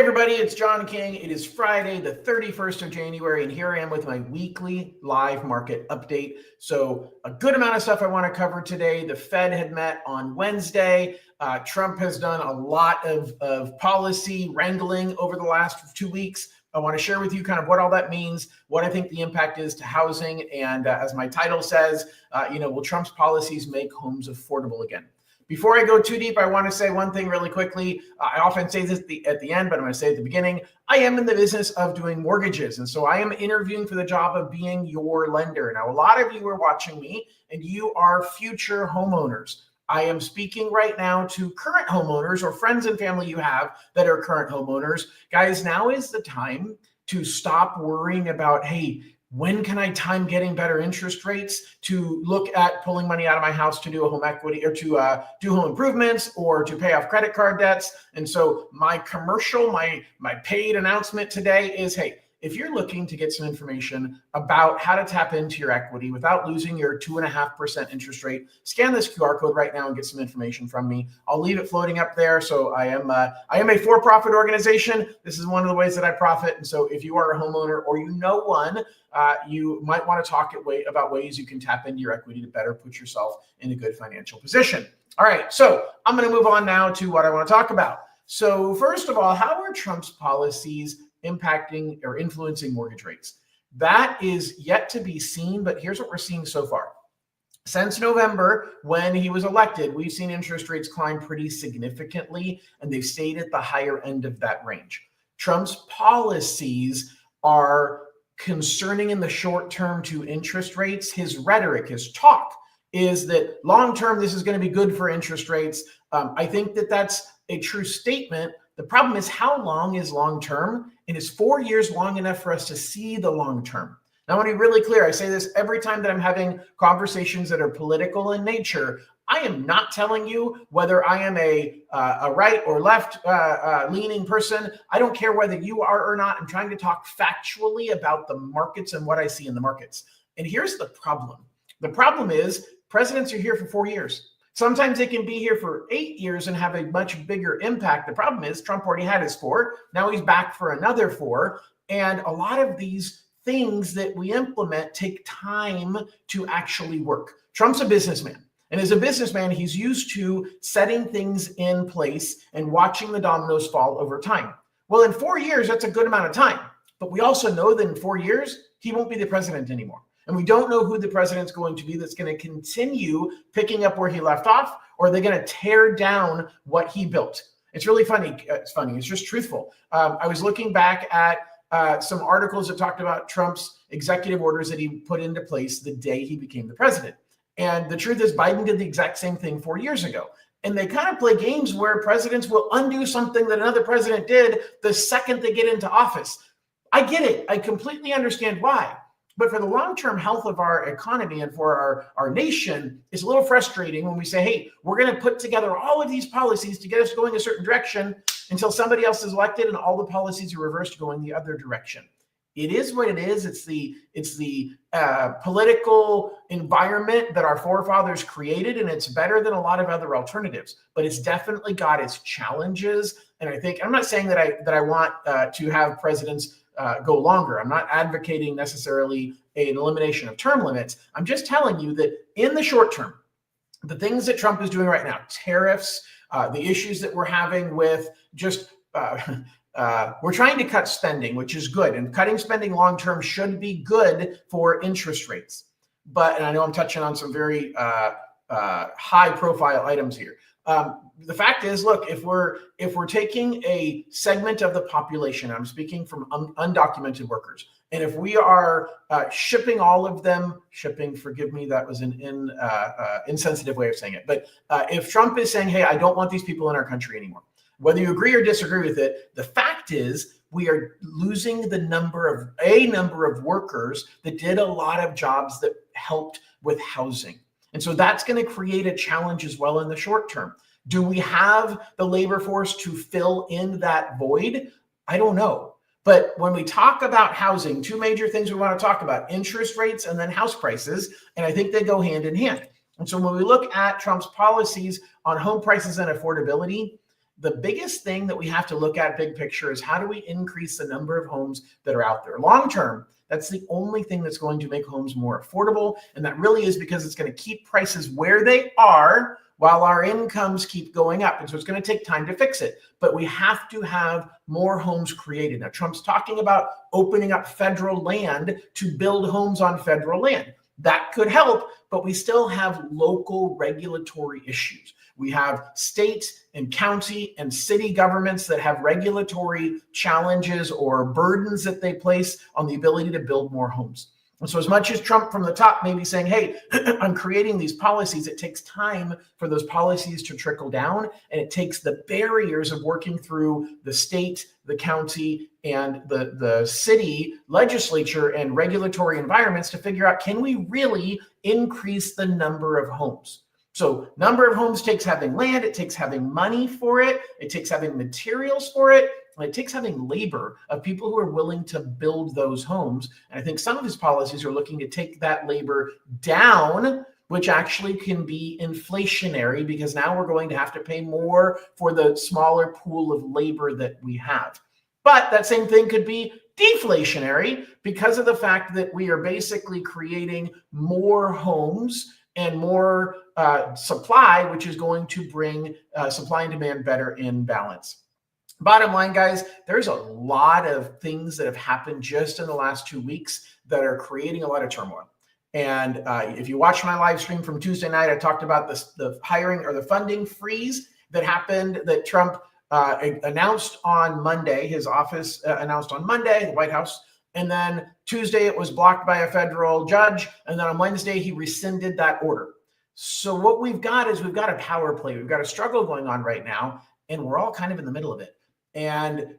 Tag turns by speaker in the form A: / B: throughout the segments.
A: everybody, it's John King. It is Friday, the 31st of January, and here I am with my weekly live market update. So a good amount of stuff I want to cover today. The Fed had met on Wednesday. Trump has done a lot of policy wrangling over the last 2 weeks. I want to share with you kind of what all that means, what I think the impact is to housing, and as my title says, will Trump's policies make homes affordable again? Before I go too deep, I want to say one thing really quickly. I often say this at the end, but I'm going to say at the beginning. I am in the business of doing mortgages, and so I am interviewing for the job of being your lender. Now, a lot of you are watching me, and you are future homeowners. I am speaking right now to current homeowners or friends and family you have that are current homeowners. Guys, now is the time to stop worrying about, hey, when can I time getting better interest rates, to look at pulling money out of my house to do a home equity or to do home improvements or to pay off credit card debts. And so my commercial, my paid announcement today is, hey, if you're looking to get some information about how to tap into your equity without losing your 2.5% interest rate, scan this QR code right now and get some information from me. I'll leave it floating up there. So I am a for-profit organization. This is one of the ways that I profit. And so if you are a homeowner or you know one, you might want to talk about ways you can tap into your equity to better put yourself in a good financial position. All right, so I'm going to move on now to what I want to talk about. So first of all, how are Trump's policies impacting or influencing mortgage rates? That is yet to be seen, but here's what we're seeing so far. Since November, when he was elected, we've seen interest rates climb pretty significantly, and they've stayed at the higher end of that range. Trump's policies are concerning in the short term to interest rates. His rhetoric, his talk is that long term, this is going to be good for interest rates. I think that that's a true statement. The problem is, how long is long term? And is 4 years long enough for us to see the long term? Now, I want to be really clear. I say this every time that I'm having conversations that are political in nature. I am not telling you whether I am a right or left leaning person. I don't care whether you are or not. I'm trying to talk factually about the markets and what I see in the markets. And here's the problem. The problem is presidents are here for 4 years. Sometimes they can be here for 8 years and have a much bigger impact. The problem is Trump already had his 4. Now he's back for another 4. And a lot of these things that we implement take time to actually work. Trump's a businessman. And as a businessman, he's used to setting things in place and watching the dominoes fall over time. Well, in 4 years, that's a good amount of time. But we also know that in 4 years, he won't be the president anymore. And we don't know who the president's going to be that's going to continue picking up where he left off, or they're going to tear down what he built. It's really funny. It's funny. It's just truthful. I was looking back at some articles that talked about Trump's executive orders that he put into place the day he became the president. And the truth is, Biden did the exact same thing 4 years ago. And they kind of play games where presidents will undo something that another president did the second they get into office. I get it. I completely understand why. But for the long-term health of our economy and for our nation, it's a little frustrating when we say, hey, we're going to put together all of these policies to get us going a certain direction until somebody else is elected and all the policies are reversed going the other direction. It is what it is. It's the political environment that our forefathers created, and it's better than a lot of other alternatives. But it's definitely got its challenges. And I think, I'm not saying that I want to have presidents go longer. I'm not advocating necessarily an elimination of term limits. I'm just telling you that in the short term, the things that Trump is doing right now, tariffs, the issues that we're having with just we're trying to cut spending, which is good. And cutting spending long term should be good for interest rates. But, and I know I'm touching on some very high profile items here. The fact is, look, if we're taking a segment of the population, I'm speaking from undocumented workers, and if we are shipping all of them, forgive me, that was an insensitive way of saying it. But if Trump is saying, hey, I don't want these people in our country anymore, whether you agree or disagree with it, the fact is we are losing a number of workers that did a lot of jobs that helped with housing. And so that's going to create a challenge as well in the short term. Do we have the labor force to fill in that void? I don't know. But when we talk about housing, 2 major things we want to talk about: interest rates and then house prices. And I think they go hand in hand. And so when we look at Trump's policies on home prices and affordability, The biggest thing that we have to look at big picture is how do we increase the number of homes that are out there? Long term, that's the only thing that's going to make homes more affordable. And that really is because it's going to keep prices where they are while our incomes keep going up. And so it's going to take time to fix it. But we have to have more homes created. Now, Trump's talking about opening up federal land to build homes on federal land. That could help, but we still have local regulatory issues. We have state and county and city governments that have regulatory challenges or burdens that they place on the ability to build more homes. And so as much as Trump from the top may be saying, hey, I'm creating these policies, it takes time for those policies to trickle down. And it takes the barriers of working through the state, the county, and the city legislature and regulatory environments to figure out, can we really increase the number of homes? So number of homes takes having land, it takes having money for it, it takes having materials for it, and it takes having labor of people who are willing to build those homes. And I think some of his policies are looking to take that labor down, which actually can be inflationary because now we're going to have to pay more for the smaller pool of labor that we have. But that same thing could be deflationary because of the fact that we are basically creating more homes and more supply, which is going to bring supply and demand better in balance. Bottom line, guys, there's a lot of things that have happened just in the last 2 weeks that are creating a lot of turmoil. And if you watch my live stream from Tuesday night, I talked about the hiring or the funding freeze that happened that Trump announced on Monday. His office announced on Monday, the White House. And then Tuesday, it was blocked by a federal judge. And then on Wednesday, he rescinded that order. So what we've got is we've got a power play. We've got a struggle going on right now, and we're all kind of in the middle of it. And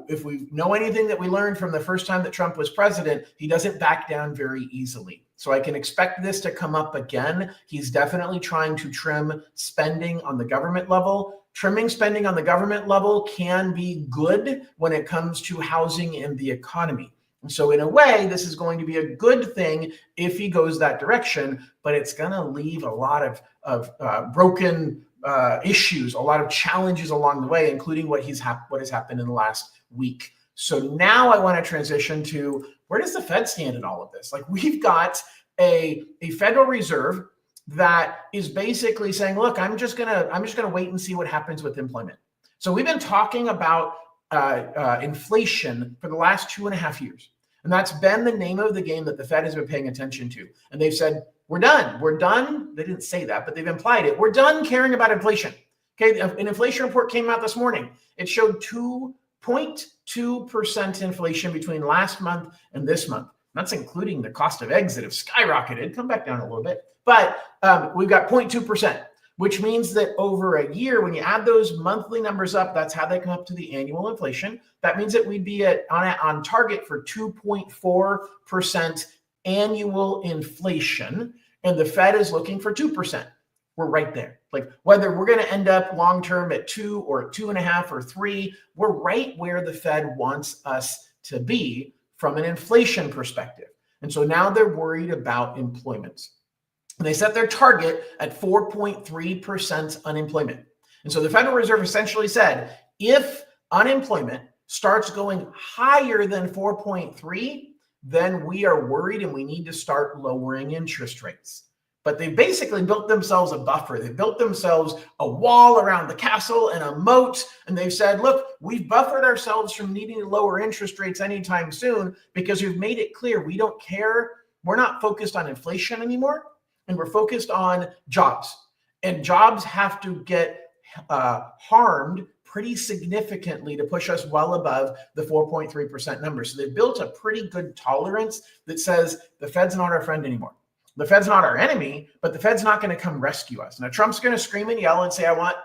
A: if we know anything that we learned from the first time that Trump was president, he doesn't back down very easily. So I can expect this to come up again. He's definitely trying to trim spending on the government level. Trimming spending on the government level can be good when it comes to housing and the economy. And so in a way, this is going to be a good thing if he goes that direction, but it's going to leave a lot of broken issues, a lot of challenges along the way, including what has happened in the last week. So now I want to transition to, where does the Fed stand in all of this? Like, we've got a Federal Reserve that is basically saying, look, I'm just gonna wait and see what happens with employment. So we've been talking about inflation for the last 2.5 years. And that's been the name of the game that the Fed has been paying attention to. And they've said, we're done. We're done. They didn't say that, but they've implied it. We're done caring about inflation. Okay, an inflation report came out this morning. It showed 2.2% inflation between last month and this month. That's including the cost of eggs that have skyrocketed. Come back down a little bit. But we've got 0.2%. Which means that over a year, when you add those monthly numbers up, that's how they come up to the annual inflation. That means that we'd be on target for 2.4% annual inflation, and the Fed is looking for 2%. We're right there. Like, whether we're going to end up long-term at 2 or 2.5 or 3, we're right where the Fed wants us to be from an inflation perspective. And so now they're worried about employment. And they set their target at 4.3% unemployment. And so the Federal Reserve essentially said, if unemployment starts going higher than 4.3, then we are worried and we need to start lowering interest rates. But they basically built themselves a buffer. They built themselves a wall around the castle and a moat. And they've said, look, we've buffered ourselves from needing to lower interest rates anytime soon because we've made it clear we don't care. We're not focused on inflation anymore. And we're focused on jobs. And jobs have to get harmed pretty significantly to push us well above the 4.3% number. So they've built a pretty good tolerance that says the Fed's not our friend anymore. The Fed's not our enemy, but the Fed's not going to come rescue us. Now, Trump's going to scream and yell and say, I want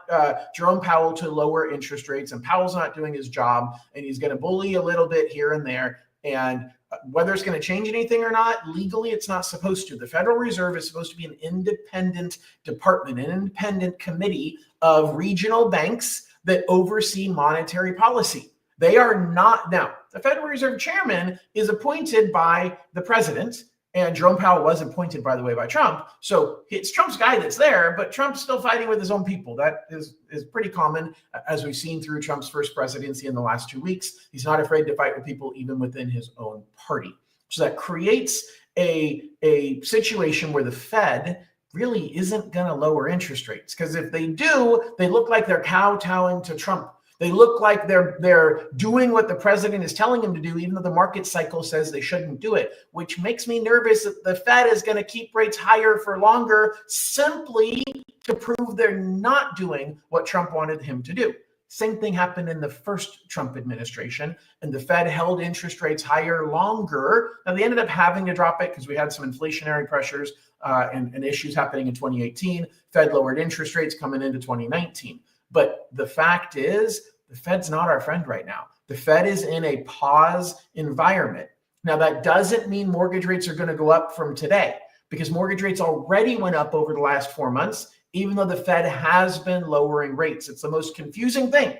A: Jerome Powell to lower interest rates, and Powell's not doing his job, and he's going to bully a little bit here and there. And whether it's going to change anything or not, legally, it's not supposed to. The Federal Reserve is supposed to be an independent department, an independent committee of regional banks that oversee monetary policy. They are not. Now, the Federal Reserve chairman is appointed by the president, And Jerome Powell was appointed, by the way, by Trump. So it's Trump's guy that's there, but Trump's still fighting with his own people. That is pretty common, as we've seen through Trump's first presidency in the last 2 weeks. He's not afraid to fight with people even within his own party. So that creates a situation where the Fed really isn't going to lower interest rates, because if they do, they look like they're kowtowing to Trump. They look like they're doing what the president is telling them to do, even though the market cycle says they shouldn't do it, which makes me nervous that the Fed is going to keep rates higher for longer simply to prove they're not doing what Trump wanted him to do. Same thing happened in the first Trump administration, and the Fed held interest rates higher longer. Now, they ended up having to drop it because we had some inflationary pressures and issues happening in 2018. Fed lowered interest rates coming into 2019. But the fact is, the Fed's not our friend right now. The Fed is in a pause environment. Now, that doesn't mean mortgage rates are going to go up from today, because mortgage rates already went up over the last 4 months, even though the Fed has been lowering rates. It's the most confusing thing.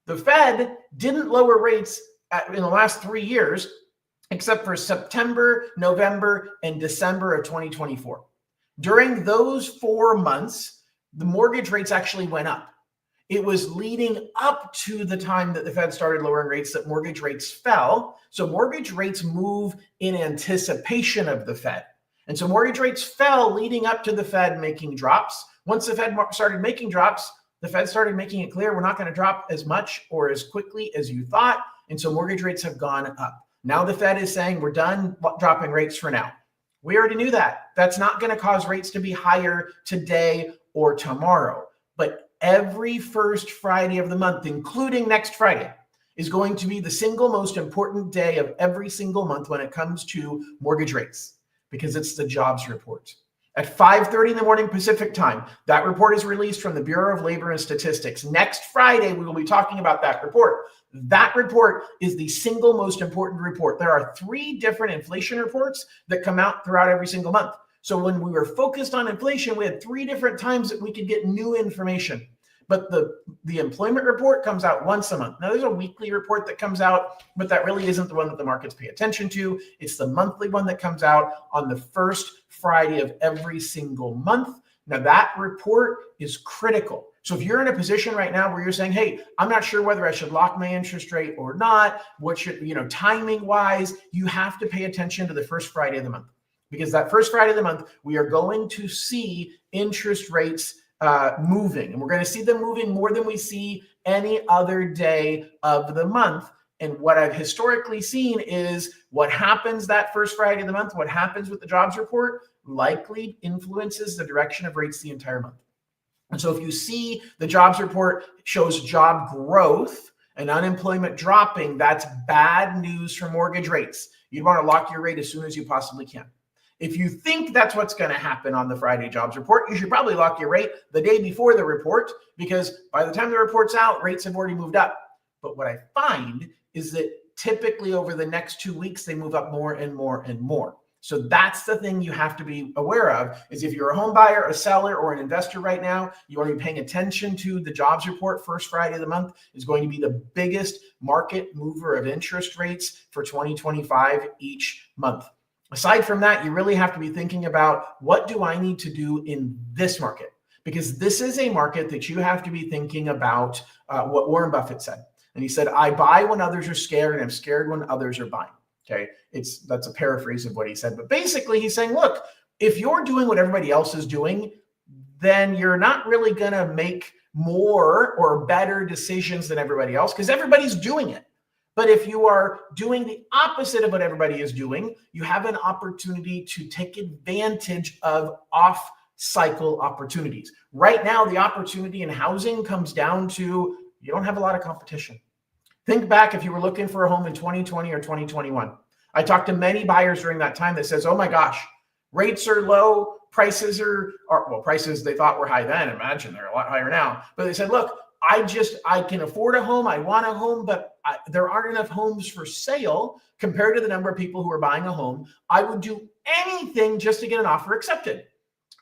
A: The Fed didn't lower rates in the last 3 years, except for September, November, and December of 2024. During those 4 months, the mortgage rates actually went up. It was leading up to the time that the Fed started lowering rates that mortgage rates fell. So mortgage rates move in anticipation of the Fed. And so mortgage rates fell leading up to the Fed making drops. Once the Fed started making drops, the Fed started making it clear we're not going to drop as much or as quickly as you thought. And so mortgage rates have gone up. Now the Fed is saying we're done dropping rates for now. We already knew that. That's not going to cause rates to be higher today or tomorrow. But every first Friday of the month, including next Friday, is going to be the single most important day of every single month when it comes to mortgage rates, because it's the jobs report. At 5:30 in the morning Pacific time, that report is released from the Bureau of Labor and Statistics. Next Friday, we will be talking about that report. That report is the single most important report. There are 3 different inflation reports that come out throughout every single month. So when we were focused on inflation, we had 3 different times that we could get new information. But the employment report comes out once a month. Now, there's a weekly report that comes out, but that really isn't the one that the markets pay attention to. It's the monthly one that comes out on the first Friday of every single month. Now, that report is critical. So if you're in a position right now where you're saying, hey, I'm not sure whether I should lock my interest rate or not, what should, timing wise, you have to pay attention to the first Friday of the month. Because that first Friday of the month, we are going to see interest rates moving. And we're going to see them moving more than we see any other day of the month. And what I've historically seen is what happens that first Friday of the month, what happens with the jobs report, likely influences the direction of rates the entire month. And so if you see the jobs report shows job growth and unemployment dropping, that's bad news for mortgage rates. You want to lock your rate as soon as you possibly can. If you think that's what's going to happen on the Friday jobs report, you should probably lock your rate the day before the report, because by the time the report's out, rates have already moved up. But what I find is that typically over the next 2 weeks, they move up more and more and more. So that's the thing you have to be aware of, is if you're a home buyer, a seller, or an investor right now, you want to be paying attention to the jobs report. First Friday of the month is going to be the biggest market mover of interest rates for 2025 each month. Aside from that, you really have to be thinking about, what do I need to do in this market? Because this is a market that you have to be thinking about what Warren Buffett said. And he said, I buy when others are scared, and I'm scared when others are buying. Okay, that's a paraphrase of what he said. But basically, he's saying, look, if you're doing what everybody else is doing, then you're not really going to make more or better decisions than everybody else, because everybody's doing it. But if you are doing the opposite of what everybody is doing, you have an opportunity to take advantage of off-cycle opportunities. Right now, the opportunity in housing comes down to you don't have a lot of competition. Think back if you were looking for a home in 2020 or 2021. I talked to many buyers during that time that says, oh my gosh, rates are low, prices prices they thought were high then. Imagine they're a lot higher now. But they said, look, I can afford a home. I want a home, but there aren't enough homes for sale compared to the number of people who are buying a home. I would do anything just to get an offer accepted.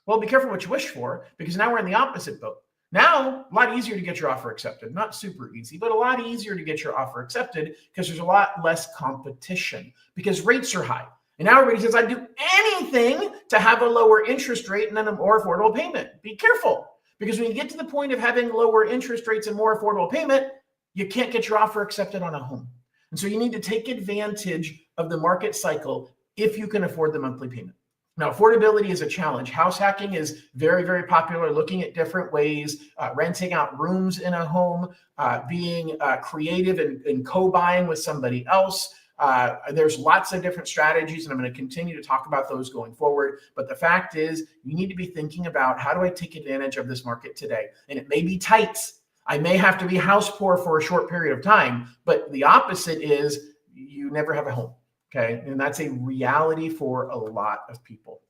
A: Well, be careful what you wish for, because now we're in the opposite boat. Now, a lot easier to get your offer accepted. Not super easy, but a lot easier to get your offer accepted because there's a lot less competition because rates are high. And now everybody says, I'd do anything to have a lower interest rate and then a more affordable payment. Be careful, because when you get to the point of having lower interest rates and more affordable payment, you can't get your offer accepted on a home. And so you need to take advantage of the market cycle if you can afford the monthly payment. Now, affordability is a challenge. House hacking is very, very popular, looking at different ways, renting out rooms in a home, being creative and co-buying with somebody else. There's lots of different strategies, and I'm going to continue to talk about those going forward. But the fact is, you need to be thinking about, how do I take advantage of this market today? And it may be tight. I may have to be house poor for a short period of time, but the opposite is you never have a home. Okay. And that's a reality for a lot of people.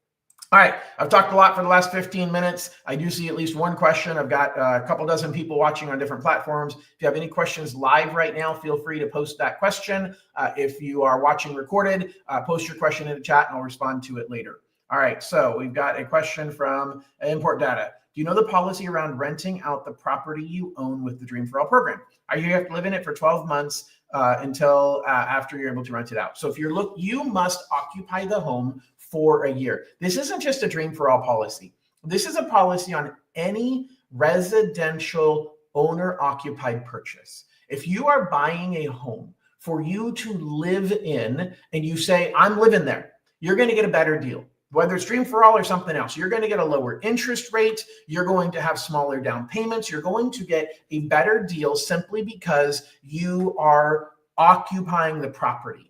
A: All right. I've talked a lot for the last 15 minutes. I do see at least one question. I've got a couple dozen people watching on different platforms. If you have any questions live right now, feel free to post that question. If you are watching recorded, post your question in the chat and I'll respond to it later. All right. So we've got a question from Import Data. Do you know the policy around renting out the property you own with the Dream for All program? You have to live in it for 12 months until after you're able to rent it out. So if you must occupy the home for a year. This isn't just a Dream for All policy. This is a policy on any residential owner-occupied purchase. If you are buying a home for you to live in and you say, I'm living there, you're going to get a better deal. Whether it's Dream for All or something else, you're going to get a lower interest rate. You're going to have smaller down payments. You're going to get a better deal simply because you are occupying the property.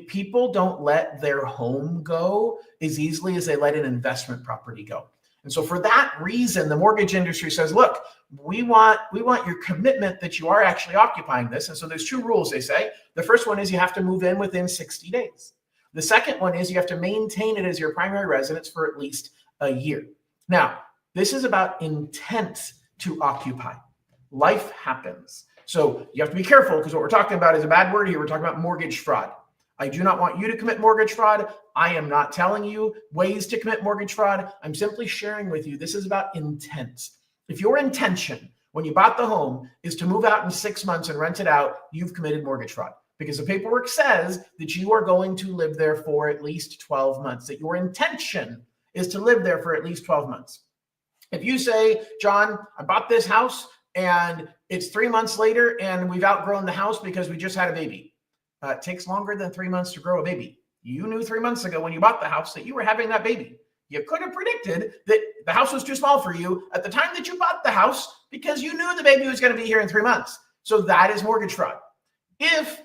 A: People don't let their home go as easily as they let an investment property go. And so for that reason, the mortgage industry says, look, we want your commitment that you are actually occupying this. And so there's two rules, they say. The first one is you have to move in within 60 days. The second one is you have to maintain it as your primary residence for at least a year. Now, this is about intent to occupy. Life happens. So you have to be careful, because what we're talking about is a bad word here. We're talking about mortgage fraud. I do not want you to commit mortgage fraud. I am not telling you ways to commit mortgage fraud. I'm simply sharing with you, this is about intent. If your intention when you bought the home is to move out in 6 months and rent it out, you've committed mortgage fraud. Because the paperwork says that you are going to live there for at least 12 months, that your intention is to live there for at least 12 months. If you say, John, I bought this house and it's 3 months later and we've outgrown the house because we just had a baby. It takes longer than 3 months to grow a baby. You knew 3 months ago when you bought the house that you were having that baby. You could have predicted that the house was too small for you at the time that you bought the house because you knew the baby was going to be here in 3 months. So that is mortgage fraud. If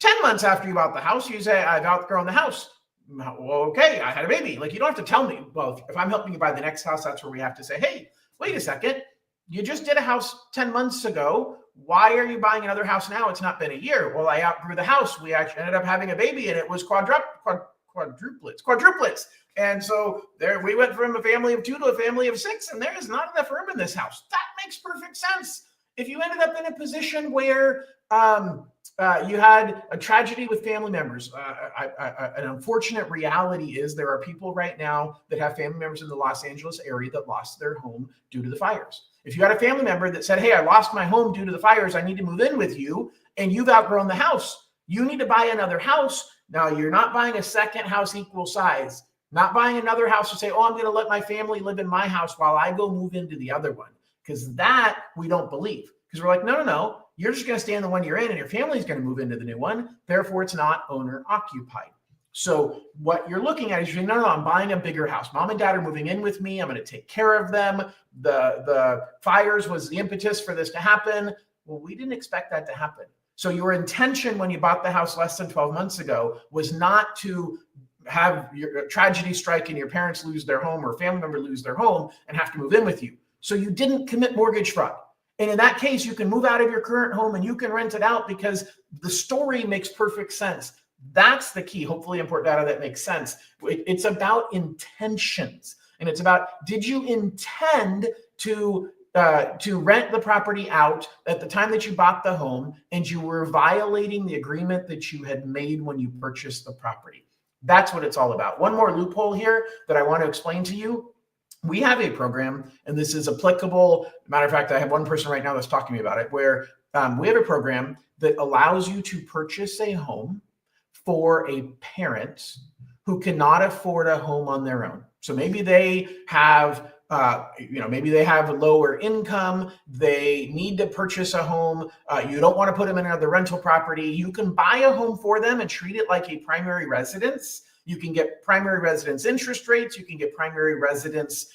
A: 10 months after you bought the house, you say, I've outgrown the house. Well, okay, I had a baby. Like, you don't have to tell me. Well, if I'm helping you buy the next house, that's where we have to say, hey, wait a second. You just did a house 10 months ago. Why are you buying another house now? It's not been a year. Well, I outgrew the house. We actually ended up having a baby and it was quadruplets. And so there we went from a family of 2 to a family of 6, and there is not enough room in this house. That makes perfect sense. If you ended up in a position where you had a tragedy with family members, an unfortunate reality is there are people right now that have family members in the Los Angeles area that lost their home due to the fires. If you had a family member that said, hey, I lost my home due to the fires, I need to move in with you, and you've outgrown the house, you need to buy another house. Now, you're not buying a second house equal size, not buying another house to say, oh, I'm going to let my family live in my house while I go move into the other one. Because that we don't believe. Because we're like, no. You're just going to stay in the one you're in and your family's going to move into the new one. Therefore, it's not owner occupied. So what you're looking at is, no, I'm buying a bigger house. Mom and dad are moving in with me. I'm going to take care of them. The fires was the impetus for this to happen. Well, we didn't expect that to happen. So your intention when you bought the house less than 12 months ago was not to have your tragedy strike and your parents lose their home or a family member lose their home and have to move in with you. So you didn't commit mortgage fraud. And in that case, you can move out of your current home and you can rent it out because the story makes perfect sense. That's the key. Hopefully, import data that makes sense. It's about intentions. And it's about, did you intend to rent the property out at the time that you bought the home and you were violating the agreement that you had made when you purchased the property? That's what it's all about. One more loophole here that I want to explain to you. We have a program, and this is applicable. Matter of fact, I have one person right now that's talking to me about it, where we have a program that allows you to purchase a home for a parent who cannot afford a home on their own. So maybe they have maybe they have lower income. They need to purchase a home. You don't want to put them in another rental property. You can buy a home for them and treat it like a primary residence. You can get primary residence interest rates. You can get primary residence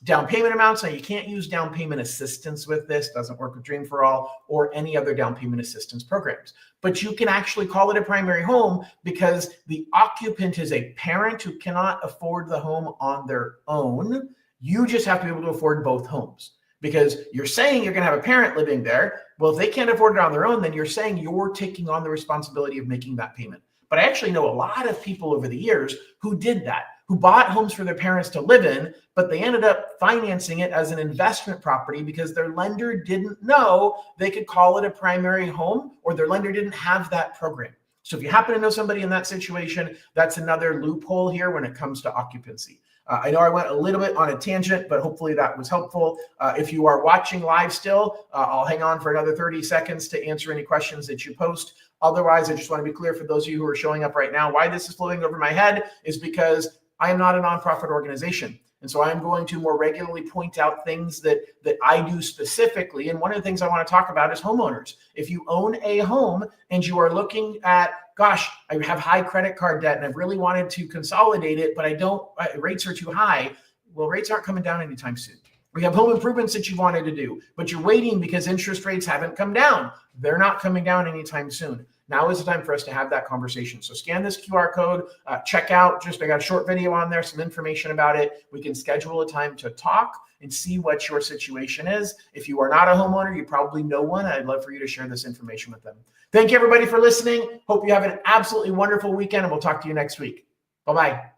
A: down payment amounts. Now, you can't use down payment assistance with this. Doesn't work with Dream for All or any other down payment assistance programs. But you can actually call it a primary home because the occupant is a parent who cannot afford the home on their own. You just have to be able to afford both homes, because you're saying you're going to have a parent living there. Well, if they can't afford it on their own, then you're saying you're taking on the responsibility of making that payment. But I actually know a lot of people over the years who did that, who bought homes for their parents to live in, but they ended up financing it as an investment property because their lender didn't know they could call it a primary home, or their lender didn't have that program. So if you happen to know somebody in that situation, that's another loophole here when it comes to occupancy. I know I went a little bit on a tangent, but hopefully that was helpful. If you are watching live still, I'll hang on for another 30 seconds to answer any questions that you post. Otherwise, I just want to be clear for those of you who are showing up right now, why this is floating over my head is because I am not a nonprofit organization. And so I'm going to more regularly point out things that I do specifically. And one of the things I want to talk about is homeowners. If you own a home and you are looking at, gosh, I have high credit card debt and I've really wanted to consolidate it, but I don't, rates are too high. Well, rates aren't coming down anytime soon. We have home improvements that you wanted to do, but you're waiting because interest rates haven't come down. They're not coming down anytime soon. Now is the time for us to have that conversation. So scan this QR code, check out, I got a short video on there, some information about it. We can schedule a time to talk and see what your situation is. If you are not a homeowner, you probably know one. I'd love for you to share this information with them. Thank you, everybody, for listening. Hope you have an absolutely wonderful weekend, and we'll talk to you next week. Bye-bye.